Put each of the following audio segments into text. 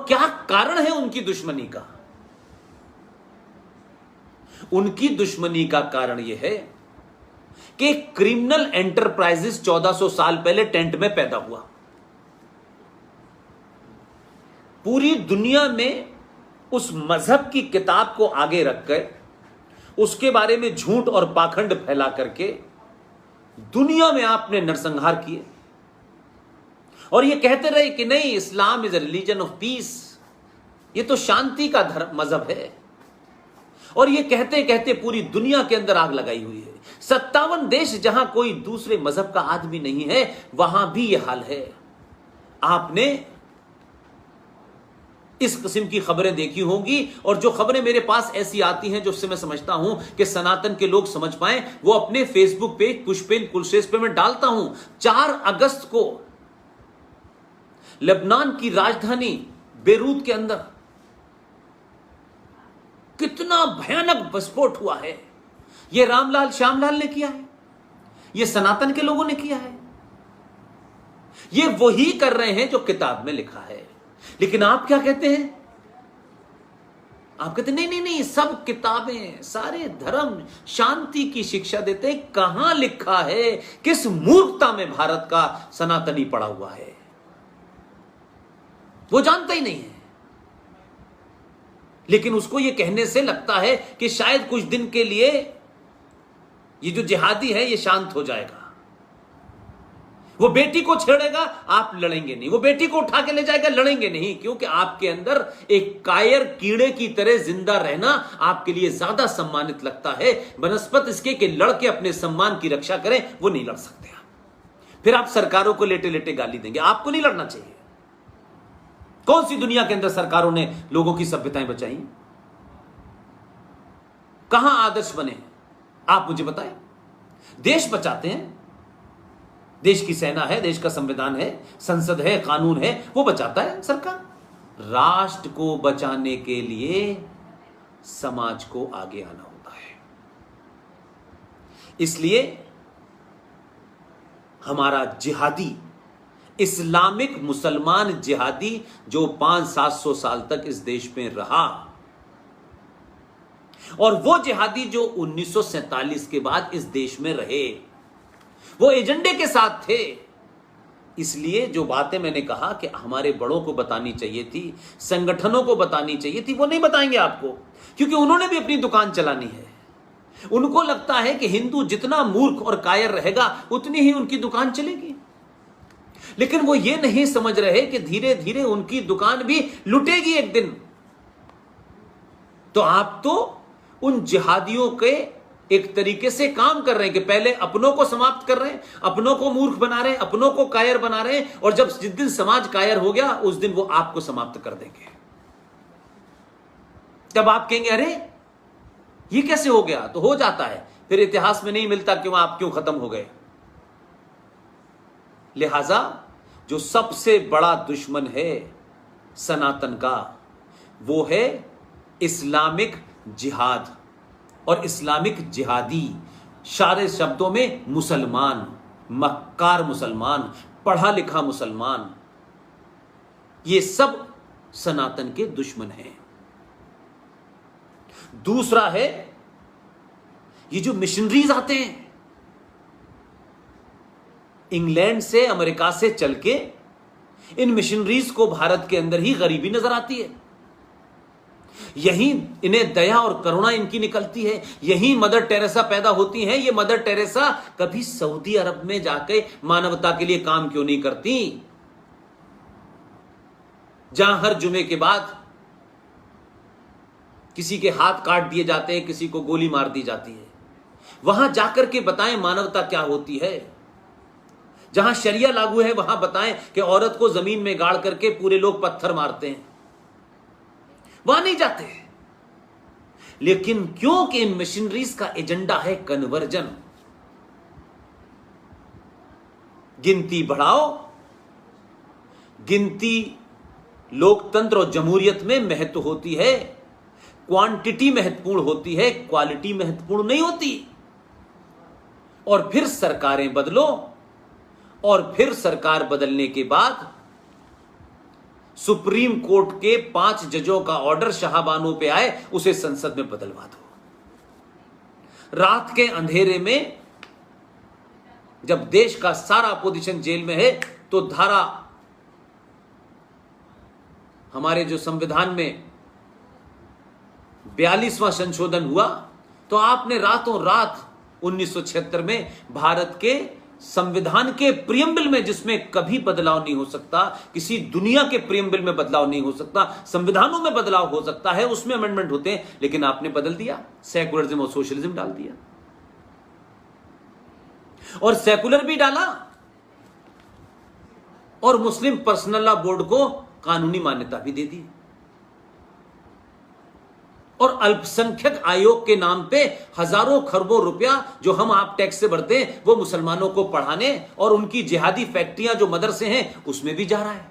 और क्या कारण है उनकी दुश्मनी का? उनकी दुश्मनी का कारण यह है कि क्रिमिनल एंटरप्राइजेस 1400 साल पहले टेंट में पैदा हुआ। पूरी दुनिया में उस मजहब की किताब को आगे रखकर उसके बारे में झूठ और पाखंड फैला करके दुनिया में आपने नरसंहार किए और ये कहते रहे कि नहीं, Islam is a religion of peace, ये तो शांति का धर्म मजहब है। और ये कहते कहते पूरी दुनिया के अंदर आग लगाई हुई है। 57 देश जहां कोई दूसरे मजहब का आदमी नहीं है वहां भी यह हाल है। आपने इस किस्म की खबरें देखी होंगी और जो खबरें मेरे पास ऐसी आती हैं जिससे मैं समझता हूं कि सनातन के लोग समझ पाए, वो अपने फेसबुक पेज पुष्पेन कुलश्रेष्ठ पे मैं डालता हूं। 4 अगस्त को लेबनान की राजधानी बेरूत के अंदर कितना भयानक विस्फोट हुआ है। यह रामलाल श्यामलाल ने किया है, यह सनातन के लोगों ने किया है, यह वही कर रहे हैं जो किताब में लिखा है। लेकिन आप क्या कहते हैं? आप कहते हैं नहीं नहीं नहीं, सब किताबें, सारे धर्म शांति की शिक्षा देते हैं। कहां लिखा है? किस मूर्खता में भारत का सनातनी पड़ा हुआ है? वो जानता ही नहीं है। लेकिन उसको ये कहने से लगता है कि शायद कुछ दिन के लिए ये जो जिहादी है ये शांत हो जाएगा। वो बेटी को छेड़ेगा, आप लड़ेंगे नहीं। वो बेटी को उठा के ले जाएगा, लड़ेंगे नहीं, क्योंकि आपके अंदर एक कायर कीड़े की तरह जिंदा रहना आपके लिए ज्यादा सम्मानित लगता है बनस्पत इसके कि लड़के अपने सम्मान की रक्षा करें। वो नहीं लड़ सकते आप। फिर आप सरकारों को लेटे लेटे गाली देंगे। आपको नहीं लड़ना चाहिए। कौन सी दुनिया के अंदर सरकारों ने लोगों की सभ्यताएं बचाई? कहां आदर्श बने? आप मुझे बताएं। देश बचाते हैं, देश की सेना है, देश का संविधान है, संसद है, कानून है, वो बचाता है सरकार। राष्ट्र को बचाने के लिए समाज को आगे आना होता है। इसलिए हमारा जिहादी, इस्लामिक मुसलमान जिहादी जो 500-700 साल तक इस देश में रहा, और वो जिहादी जो 1947 के बाद इस देश में रहे, वो एजेंडे के साथ थे। इसलिए जो बातें मैंने कहा कि हमारे बड़ों को बतानी चाहिए थी, संगठनों को बतानी चाहिए थी, वो नहीं बताएंगे आपको, क्योंकि उन्होंने भी अपनी दुकान चलानी है। उनको लगता है कि हिंदू जितना मूर्ख और कायर रहेगा उतनी ही उनकी दुकान चलेगी। लेकिन वो ये नहीं समझ रहे कि धीरे धीरे उनकी दुकान भी लुटेगी एक दिन। तो आप तो उन जिहादियों के एक तरीके से काम कर रहे हैं कि पहले अपनों को समाप्त कर रहे हैं, अपनों को मूर्ख बना रहे हैं, अपनों को कायर बना रहे हैं, और जब जिस दिन समाज कायर हो गया उस दिन वो आपको समाप्त कर देंगे। तब आप कहेंगे अरे ये कैसे हो गया? तो हो जाता है, फिर इतिहास में नहीं मिलता क्यों आप क्यों खत्म हो गए। लिहाजा जो सबसे बड़ा दुश्मन है सनातन का, वो है इस्लामिक जिहाद और इस्लामिक जिहादी। सारे शब्दों में मुसलमान, मक्कार मुसलमान, पढ़ा लिखा मुसलमान, ये सब सनातन के दुश्मन हैं। दूसरा है ये जो मिशनरीज आते हैं इंग्लैंड से, अमेरिका से चल के, इन मिशनरीज को भारत के अंदर ही गरीबी नजर आती है। यहीं इन्हें दया और करुणा इनकी निकलती है, यहीं मदर टेरेसा पैदा होती हैं। ये मदर टेरेसा कभी सऊदी अरब में जाके मानवता के लिए काम क्यों नहीं करती, जहां हर जुमे के बाद किसी के हाथ काट दिए जाते हैं, किसी को गोली मार दी जाती है। वहां जाकर के बताएं मानवता क्या होती है। जहां शरिया लागू है वहां बताएं कि औरत को जमीन में गाड़ करके पूरे लोग पत्थर मारते हैं। वहां नहीं जाते। लेकिन क्योंकि इन मिशनरीज का एजेंडा है कन्वर्जन, गिनती बढ़ाओ, गिनती लोकतंत्र और जमहूरियत में महत्व होती है, क्वांटिटी महत्वपूर्ण होती है, क्वालिटी महत्वपूर्ण नहीं होती। और फिर सरकारें बदलो, और फिर सरकार बदलने के बाद सुप्रीम कोर्ट के 5 जजों का ऑर्डर शाहबानो पे आए, उसे संसद में बदलवा दो। रात के अंधेरे में जब देश का सारा अपोजिशन जेल में है, तो धारा हमारे जो संविधान में 42वां संशोधन हुआ, तो आपने रातों रात 1976 में भारत के संविधान के प्रियम्बल में, जिसमें कभी बदलाव नहीं हो सकता, किसी दुनिया के प्रियम्बल में बदलाव नहीं हो सकता, संविधानों में बदलाव हो सकता है, उसमें अमेंडमेंट होते हैं, लेकिन आपने बदल दिया, सेकुलरिज्म और सोशलिज्म डाल दिया, और सेकुलर भी डाला और मुस्लिम पर्सनल लॉ बोर्ड को कानूनी मान्यता भी दे दी, और अल्पसंख्यक आयोग के नाम पे हजारों खरबों रुपया जो हम आप टैक्स से भरते हैं, वो मुसलमानों को पढ़ाने और उनकी जिहादी फैक्ट्रियां जो मदरसे हैं उसमें भी जा रहा है।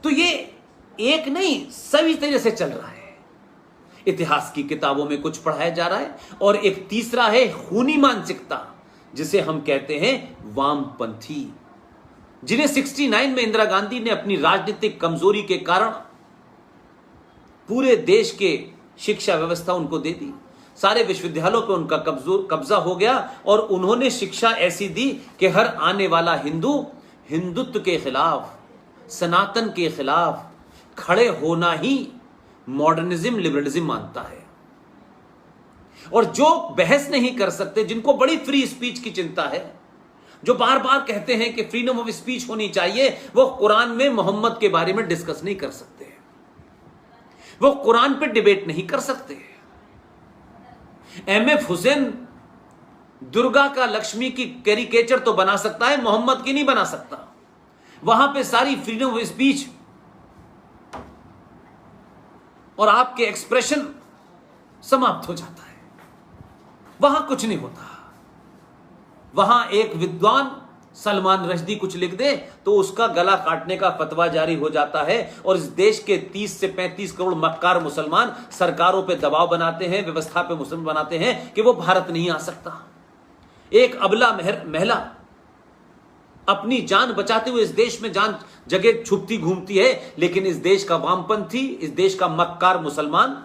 तो ये एक नहीं, सभी तरह से चल रहा है। इतिहास की किताबों में कुछ पढ़ाया जा रहा है, और एक तीसरा है खूनी मानसिकता, जिसे हम कहते हैं वामपंथी, जिन्हें 69 में इंदिरा गांधी ने अपनी राजनीतिक कमजोरी के कारण पूरे देश के शिक्षा व्यवस्था उनको दे दी, सारे विश्वविद्यालयों पर उनका कब्जा हो गया, और उन्होंने शिक्षा ऐसी दी कि हर आने वाला हिंदू हिंदुत्व के खिलाफ, सनातन के खिलाफ खड़े होना ही मॉडर्निज्म लिबरलिज्म मानता है। और जो बहस नहीं कर सकते, जिनको बड़ी फ्री स्पीच की चिंता है, जो बार बार कहते हैं कि फ्रीडम ऑफ स्पीच होनी चाहिए, वो कुरान में मोहम्मद के बारे में डिस्कस नहीं कर सकते, वो कुरान पे डिबेट नहीं कर सकते। एमएफ हुसैन दुर्गा का, लक्ष्मी की कैरिकेचर तो बना सकता है, मोहम्मद की नहीं बना सकता। वहां पे सारी फ्रीडम ऑफ स्पीच और आपके एक्सप्रेशन समाप्त हो जाता है, वहां कुछ नहीं होता। वहां एक विद्वान सलमान रश्दी कुछ लिख दे तो उसका गला काटने का फतवा जारी हो जाता है, और इस देश के 30 से 35 करोड़ मक्कार मुसलमान सरकारों पे दबाव बनाते हैं, व्यवस्था पे मुसलमान बनाते हैं कि वो भारत नहीं आ सकता। एक अबला महिला अपनी जान बचाते हुए इस देश में जान जगह छुपती घूमती है, लेकिन इस देश का वामपंथी, इस देश का मक्कार मुसलमान,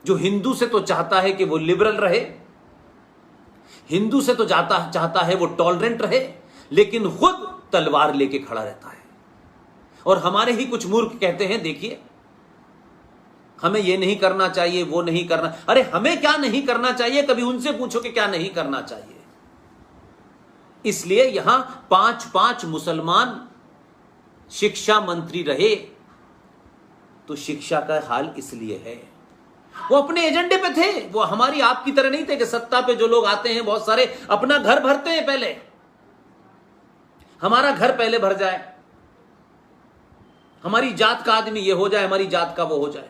जो हिंदू से तो चाहता है कि वो लिबरल रहे, हिंदू से तो चाहता है वो टॉलरेंट रहे, लेकिन खुद तलवार लेके खड़ा रहता है। और हमारे ही कुछ मूर्ख कहते हैं, देखिए हमें ये नहीं करना चाहिए, वो नहीं करना। अरे हमें क्या नहीं करना चाहिए, कभी उनसे पूछो कि क्या नहीं करना चाहिए। इसलिए यहां 5 मुसलमान शिक्षा मंत्री रहे, तो शिक्षा का हाल इसलिए है, वो अपने एजेंडे पे थे, वो हमारी आपकी तरह नहीं थे कि सत्ता पे जो लोग आते हैं बहुत सारे अपना घर भरते हैं, पहले हमारा घर पहले भर जाए, हमारी जात का आदमी ये हो जाए, हमारी जात का वो हो जाए,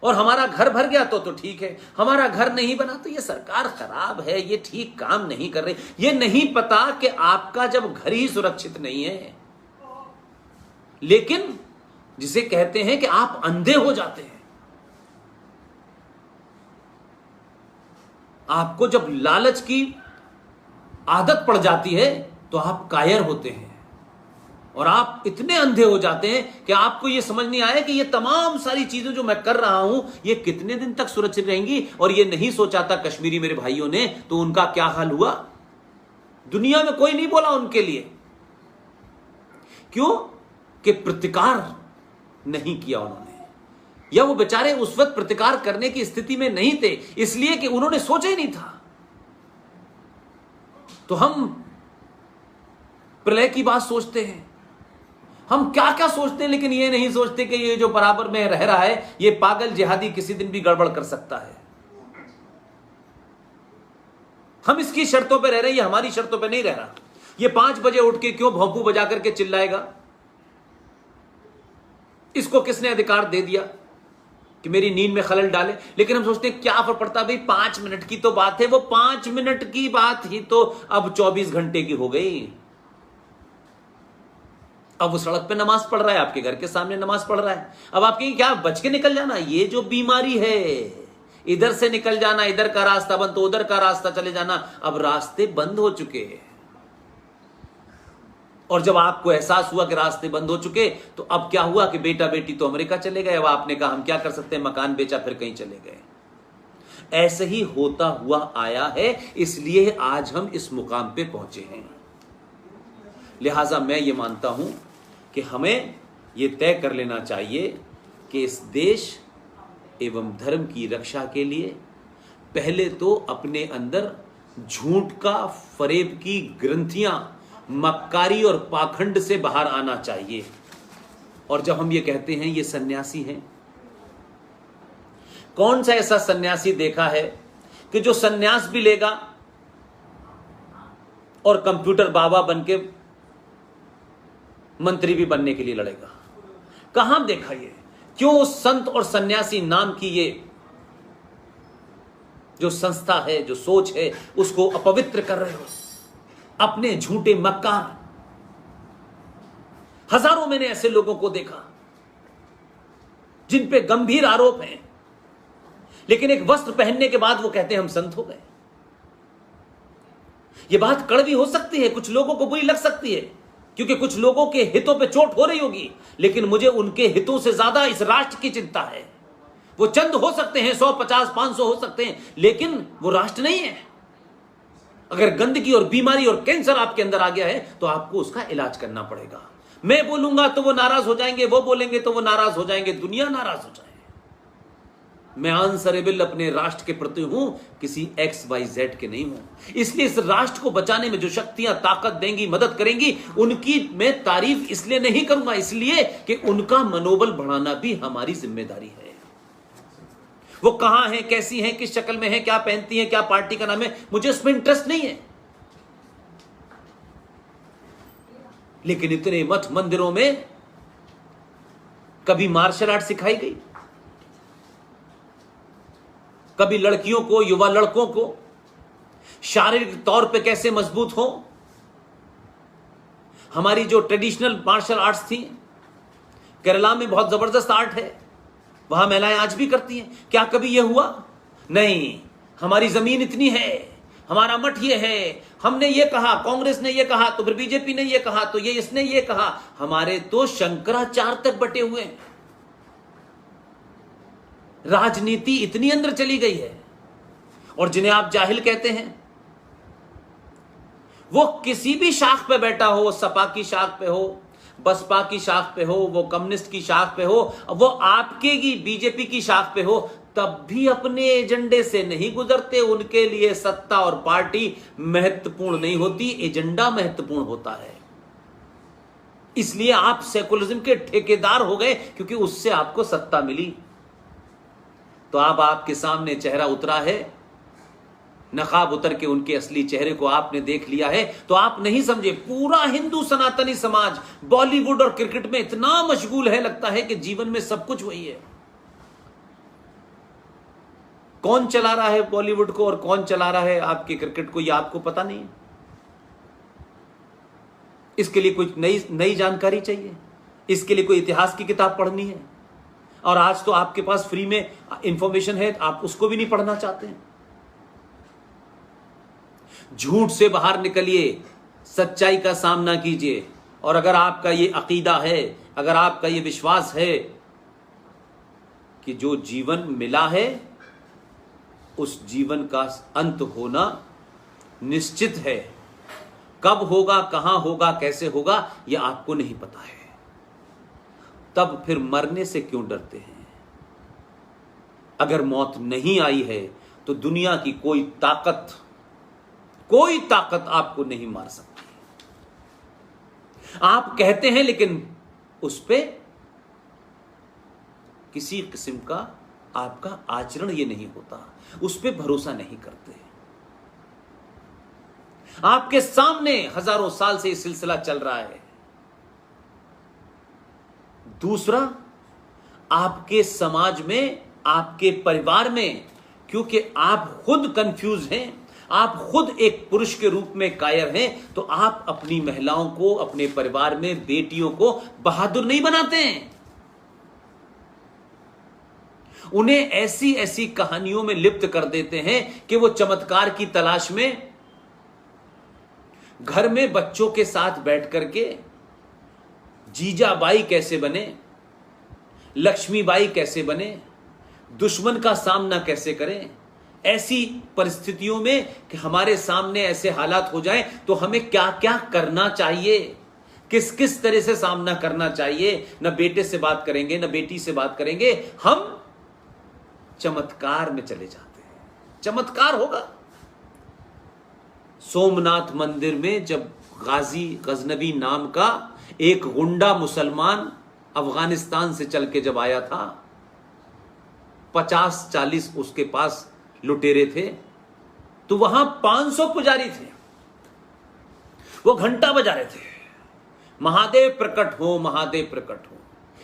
और हमारा घर भर गया तो ठीक है, हमारा घर नहीं बना तो ये सरकार खराब है, ये ठीक काम नहीं कर रही। ये नहीं पता कि आपका जब घर ही सुरक्षित नहीं है, लेकिन जिसे कहते हैं कि आप अंधे हो जाते हैं, आपको जब लालच की आदत पड़ जाती है तो आप कायर होते हैं, और आप इतने अंधे हो जाते हैं कि आपको यह समझ नहीं आया कि ये तमाम सारी चीजें जो मैं कर रहा हूं ये कितने दिन तक सुरक्षित रहेंगी। और ये नहीं सोचा था कश्मीरी मेरे भाइयों ने, तो उनका क्या हाल हुआ, दुनिया में कोई नहीं बोला उनके लिए। क्यों? कि प्रतिकार नहीं किया उन्होंने, या वो बेचारे उस वक्त प्रतिकार करने की स्थिति में नहीं थे, इसलिए कि उन्होंने सोचा ही नहीं था। तो हम प्रलय की बात सोचते हैं, हम क्या क्या सोचते हैं, लेकिन ये नहीं सोचते कि ये जो बराबर में रह रहा है ये पागल जिहादी किसी दिन भी गड़बड़ कर सकता है। हम इसकी शर्तों पे रह रहे हैं, ये हमारी शर्तों पे नहीं रह रहा। ये 5 बजे उठ के क्यों भौंपू बजा करके चिल्लाएगा? इसको किसने अधिकार दे दिया कि मेरी नींद में खलल डाले? लेकिन हम सोचते हैं क्या फर्क पड़ता है भाई, 5 मिनट की तो बात है, वो 5 मिनट की बात ही तो अब 24 घंटे की हो गई। अब वो सड़क पे नमाज पढ़ रहा है, आपके घर के सामने नमाज पढ़ रहा है। अब आपके क्या बच के निकल जाना? ये जो बीमारी है, इधर से निकल जाना, इधर का रास्ता बंद तो उधर का रास्ता चले जाना। अब रास्ते बंद हो चुके हैं, और जब आपको एहसास हुआ कि रास्ते बंद हो चुके, तो अब क्या हुआ कि बेटा बेटी तो अमेरिका चले गए, अब आपने कहा हम क्या कर सकते हैं, मकान बेचा फिर कहीं चले गए। ऐसे ही होता हुआ आया है, इसलिए आज हम इस मुकाम पे पहुंचे हैं। लिहाजा मैं ये मानता हूं कि हमें ये तय कर लेना चाहिए कि इस देश एवं धर्म की रक्षा के लिए पहले तो अपने अंदर झूठ का, फरेब की ग्रंथियां, मक्कारी और पाखंड से बाहर आना चाहिए। और जब हम ये कहते हैं ये सन्यासी हैं, कौन सा ऐसा सन्यासी देखा है कि जो सन्यास भी लेगा और कंप्यूटर बाबा बनके मंत्री भी बनने के लिए लड़ेगा? कहां देखा ये? क्यों उस संत और सन्यासी नाम की ये जो संस्था है, जो सोच है, उसको अपवित्र कर रहे हो अपने झूठे मक्कार? हजारों मैंने ऐसे लोगों को देखा जिन पे गंभीर आरोप हैं, लेकिन एक वस्त्र पहनने के बाद वो कहते हैं हम संत हो गए। ये बात कड़वी हो सकती है, कुछ लोगों को बुरी लग सकती है, क्योंकि कुछ लोगों के हितों पे चोट हो रही होगी, लेकिन मुझे उनके हितों से ज्यादा इस राष्ट्र की चिंता है। वो चंद हो सकते हैं, 100, 50, 500 हो सकते हैं, लेकिन वो राष्ट्र नहीं है। अगर गंदगी और बीमारी और कैंसर आपके अंदर आ गया है तो आपको उसका इलाज करना पड़ेगा। मैं बोलूंगा तो वो नाराज हो जाएंगे, वो बोलेंगे तो वो नाराज हो जाएंगे, दुनिया नाराज हो जाए। मैं आंसरेबल अपने राष्ट्र के प्रति हूं, किसी XYZ के नहीं हूं। इसलिए इस राष्ट्र को बचाने में जो शक्तियां ताकत देंगी, मदद करेंगी, उनकी मैं तारीफ इसलिए नहीं करूंगा, इसलिए कि उनका मनोबल बढ़ाना भी हमारी जिम्मेदारी है। वो कहां है, कैसी हैं, किस शक्ल में है, क्या पहनती हैं, क्या पार्टी का नाम है, मुझे उसमें इंटरेस्ट नहीं है। लेकिन इतने मठ मंदिरों में कभी मार्शल आर्ट सिखाई गई? कभी लड़कियों को, युवा लड़कों को शारीरिक तौर पे कैसे मजबूत हो? हमारी जो ट्रेडिशनल मार्शल आर्ट्स थी, केरला में बहुत जबरदस्त आर्ट है, वहां महिलाएं आज भी करती हैं। क्या कभी यह हुआ? नहीं। हमारी जमीन इतनी है, हमारा मठ ये है, हमने ये कहा, कांग्रेस ने ये कहा, तो फिर बीजेपी ने ये कहा, तो ये इसने ये कहा। हमारे तो शंकराचार्य तक बटे हुए हैं। राजनीति इतनी अंदर चली गई है। और जिन्हें आप जाहिल कहते हैं, वो किसी भी शाख पे बैठा हो, वो सपा की शाख पे हो, बसपा की शाख पे हो, वो कम्युनिस्ट की शाख पे हो, वो आपके की बीजेपी की शाख पे हो, तब भी अपने एजेंडे से नहीं गुजरते। उनके लिए सत्ता और पार्टी महत्वपूर्ण नहीं होती, एजेंडा महत्वपूर्ण होता है। इसलिए आप सेकुलरिज्म के ठेकेदार हो गए, क्योंकि उससे आपको सत्ता मिली। तो अब आपके सामने चेहरा उतरा है, नकाब उतर के उनके असली चेहरे को आपने देख लिया है, तो आप नहीं समझे। पूरा हिंदू सनातनी समाज बॉलीवुड और क्रिकेट में इतना मशगूल है, लगता है कि जीवन में सब कुछ वही है। कौन चला रहा है बॉलीवुड को और कौन चला रहा है आपके क्रिकेट को, यह आपको पता नहीं है। इसके लिए कुछ नई जानकारी चाहिए, इसके लिए कोई इतिहास की किताब पढ़नी है, और आज तो आपके पास फ्री में इंफॉर्मेशन है, आप उसको भी नहीं पढ़ना चाहते हैं। झूठ से बाहर निकलिए, सच्चाई का सामना कीजिए। और अगर आपका ये अकीदा है, अगर आपका ये विश्वास है कि जो जीवन मिला है उस जीवन का अंत होना निश्चित है, कब होगा, कहां होगा, कैसे होगा, यह आपको नहीं पता है, तब फिर मरने से क्यों डरते हैं? अगर मौत नहीं आई है तो दुनिया की कोई ताकत आपको नहीं मार सकती। आप कहते हैं, लेकिन उस पे किसी किस्म का आपका आचरण ये नहीं होता, उस पे भरोसा नहीं करते। आपके सामने हजारों साल से यह सिलसिला चल रहा है। दूसरा, आपके समाज में, आपके परिवार में, क्योंकि आप खुद कंफ्यूज हैं, आप खुद एक पुरुष के रूप में कायर हैं, तो आप अपनी महिलाओं को, अपने परिवार में बेटियों को बहादुर नहीं बनाते हैं। उन्हें ऐसी ऐसी कहानियों में लिप्त कर देते हैं कि वो चमत्कार की तलाश में घर में बच्चों के साथ बैठ करके जीजाबाई कैसे बने, लक्ष्मीबाई कैसे बने, दुश्मन का सामना कैसे करें। ऐसी परिस्थितियों में कि हमारे सामने ऐसे हालात हो जाएं तो हमें क्या क्या करना चाहिए, किस किस तरह से सामना करना चाहिए। न बेटे से बात करेंगे, न बेटी से बात करेंगे, हम चमत्कार में चले जाते हैं। चमत्कार होगा। सोमनाथ मंदिर में जब गाजी गजनवी नाम का एक गुंडा मुसलमान अफगानिस्तान से चल के जब आया था, 50-40 उसके पास लुटेरे थे, तो वहां 500 पुजारी थे। वो घंटा बजा रहे थे, महादेव प्रकट हो, महादेव प्रकट हो।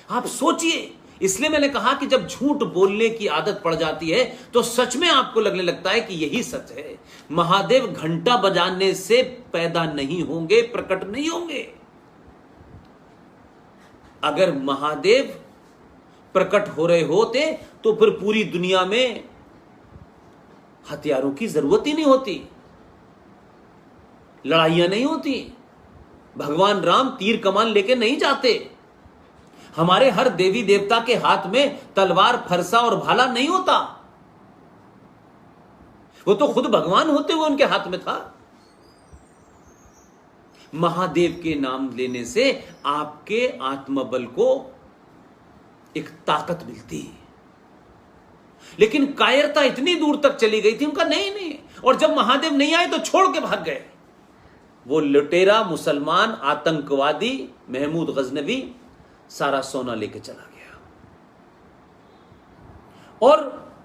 आप सोचिए, इसलिए मैंने कहा कि जब झूठ बोलने की आदत पड़ जाती है तो सच में आपको लगने लगता है कि यही सच है। महादेव घंटा बजाने से पैदा नहीं होंगे, प्रकट नहीं होंगे। अगर महादेव प्रकट हो रहे होते तो फिर पूरी दुनिया में हथियारों की जरूरत ही नहीं होती, लड़ाइयां नहीं होती, भगवान राम तीर कमान लेके नहीं जाते, हमारे हर देवी देवता के हाथ में तलवार, फरसा और भाला नहीं होता। वो तो खुद भगवान होते हुए उनके हाथ में था। महादेव के नाम लेने से आपके आत्मबल को एक ताकत मिलती है। लेकिन कायरता इतनी दूर तक चली गई थी उनका, नहीं। और जब महादेव नहीं आए तो छोड़ के भाग गए। वो लुटेरा मुसलमान आतंकवादी महमूद गजनवी सारा सोना लेके चला गया। और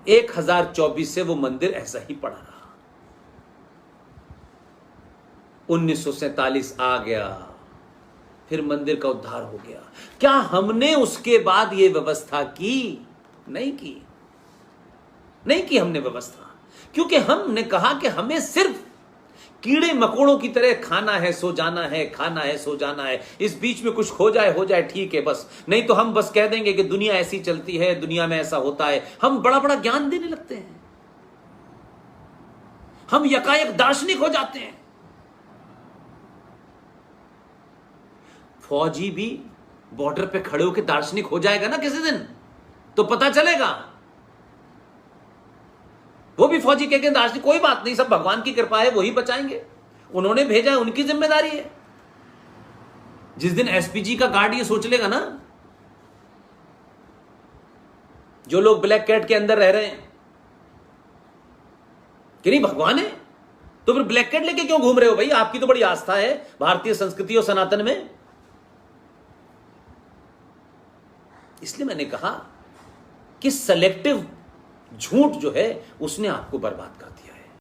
1024 से वो मंदिर ऐसा ही पड़ा रहा। 1947 आ गया, फिर मंदिर का उद्धार हो गया। क्या हमने उसके बाद ये व्यवस्था की? नहीं की हमने व्यवस्था, क्योंकि हमने कहा कि हमें सिर्फ कीड़े मकोड़ों की तरह खाना है, सो जाना है, खाना है, सो जाना है। इस बीच में कुछ हो जाए ठीक है बस, नहीं तो हम बस कह देंगे कि दुनिया ऐसी चलती है, दुनिया में ऐसा होता है। हम बड़ा बड़ा ज्ञान देने लगते हैं, हम यकायक दार्शनिक हो जाते हैं। फौजी भी बॉर्डर पे खड़े होकर दार्शनिक हो जाएगा ना किसी दिन, तो पता चलेगा। वो भी फौजी कह के दार्शनिक, कोई बात नहीं, सब भगवान की कृपा है, वही बचाएंगे, उन्होंने भेजा है, उनकी जिम्मेदारी है। जिस दिन एसपीजी का गार्ड ये सोच लेगा ना, जो लोग ब्लैक कैट के अंदर रह रहे हैं कि नहीं भगवान है, तो फिर ब्लैक कैट लेके क्यों घूम रहे हो भाई? आपकी तो बड़ी आस्था है भारतीय संस्कृति और सनातन में। इसलिए मैंने कहा कि सेलेक्टिव झूठ जो है उसने आपको बर्बाद कर दिया है।